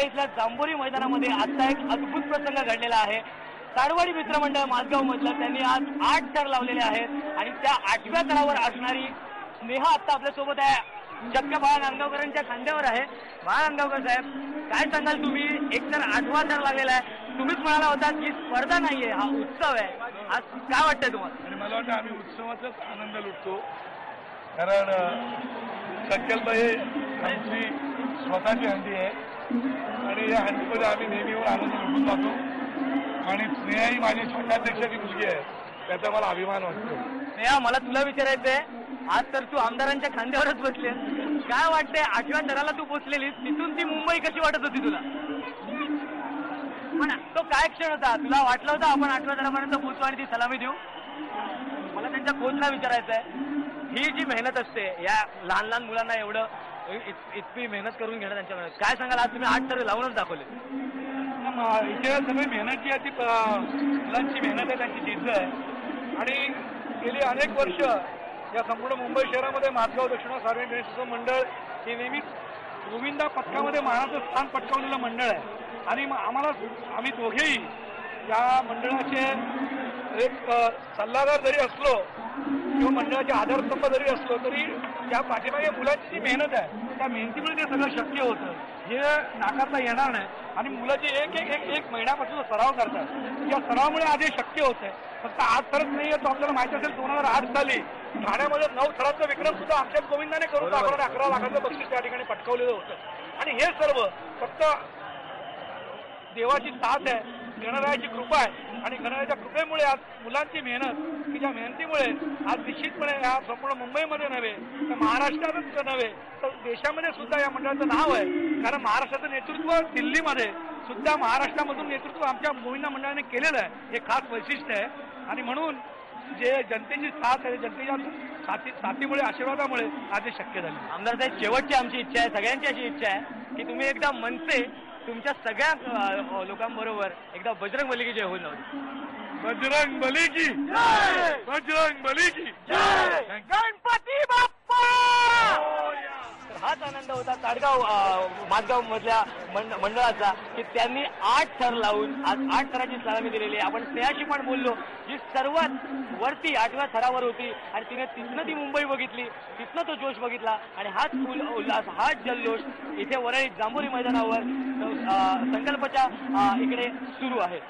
इथल्या जांभोरी मैदानामध्ये आजचा एक अद्भुत प्रसंग घडलेला आहे। ताडवाडी मित्रमंडळ माझगाव मधलं त्यांनी आज 8 थर लावलेले आहेत आणि त्या 8व्या थरावर असणारी स्नेहा आता आपल्या सोबत आहे। चक्क बाळा नांदगावकरांच्या खांद्यावर आहे। बाळा नांदगावकर साहेब, काय सांगाल तुम्ही? एक तर 8वा थर लागलेला आहे, तुम्हीच म्हणाला होता की स्पर्धा नाहीये, हा उत्सव आहे। आज काय वाटतंय तुम्हाला? आणि मला वाटतं आम्ही उत्सवाचाच आनंद लुटतो, कारण शक्कलबाई आमची स्वतःची हंडी आहे आणि या हंडीमध्ये आम्ही नेहमी आनंद लुटून जातो आणि स्नेहा ही माझी छोट्याध्यक्षाची मुलगी आहे, त्याचा मला अभिमान वाटतो। स्नेहा, मला तुला विचारायचंय, आज तर तू आमदारांच्या खांद्यावरच बसले, काय वाटतंय 8व्या थराला तू पोचलेली, तिथून ती मुंबई कशी वाटत होती तुला? पण तो काय क्षण होता? तुला वाटलं होतं आपण 8व्या थरापर्यंत पोहोचू आणि ती सलामी देऊ? मला त्यांच्या कोचला विचारायचंय, ही जी मेहनत असते या लहान लहान मुलांना एवढं इतकी मेहनत करून घेणं त्यांच्याकडे, काय सांगाल? आज तुम्ही 8 थर लावूनच दाखवले। इथे सगळी मेहनत जी आहे ती मुलांची मेहनत आहे, त्यांची जिद्द आहे आणि गेली अनेक वर्ष या संपूर्ण मुंबई शहरामध्ये माझगाव दक्षिणा सार्वजनिक गणेशोत्सव मंडळ हे नेहमीच गोविंदा पथकामध्ये मानाचं स्थान पटकावलेलं मंडळ आहे आणि आम्ही दोघेही या मंडळाचे एक सल्लागार जरी असलो किंवा मंडळाचे आधारस्तंभ जरी असलो तरी त्या पाठीमागे मुलांची जी मेहनत आहे त्या मेहनतीमुळे ते सगळं शक्य होतं, हे नाकारता येणार नाही। आणि मुलाचे एक महिन्यापासून सराव करतात, या सरावामुळे आज हे शक्य होतंय। फक्त 8 थरच नाही आहे, तो आपल्याला माहिती असेल 2008 साली ठाण्यामध्ये 9 थराचा विक्रम सुद्धा आमच्याच गोविंदाने करून दाखवला, 11 लाखाचं बक्षीस त्या ठिकाणी पटकावलेलं होतं। आणि हे सर्व फक्त देवाची साथ आहे, गणरायाची कृपा आहे आणि गणरायाच्या कृपेमुळे आज मुलांची मेहनत, की ज्या मेहनतीमुळे आज निश्चितपणे या संपूर्ण मुंबईमध्ये नव्हे तर महाराष्ट्रातच नव्हे तर देशामध्ये सुद्धा या मंडळाचं नाव आहे। कारण महाराष्ट्राचं नेतृत्व दिल्लीमध्ये सुद्धा महाराष्ट्रामधून नेतृत्व आमच्या गोविंदा मंडळाने केलेलं आहे, हे खास वैशिष्ट्य आहे। आणि म्हणून जे जनतेची साथ आहे, जनतेच्या साथीमुळे, आशीर्वादामुळे आज हे शक्य झाले। आमदार साहेब, शेवटची आमची इच्छा आहे, सगळ्यांची अशी इच्छा आहे की तुम्ही एकदा मनसे तुमच्या सगळ्या लोकांबरोबर एकदा बजरंग बली की जय होईल। बजरंग बली की जय, बजरंग बली की जय, गणपती बाप्पा। हाच आनंद होता ताडगाव माझगाव मधल्या मंडळाचा की त्यांनी 8 थर लावून आज 8 थराची सलामी दिलेली आहे। आपण स्नेहाशी पण बोललो, जी सर्वात वरती 8व्या थरावर होती आणि तिथनं ती मुंबई बघितली, तिथनं तो जोश बघितला आणि हाच उल्हास, हाच जल्लोष इथे वरळी जांभोरी मैदानावर संकल्पच्या इकडे सुरू आहे।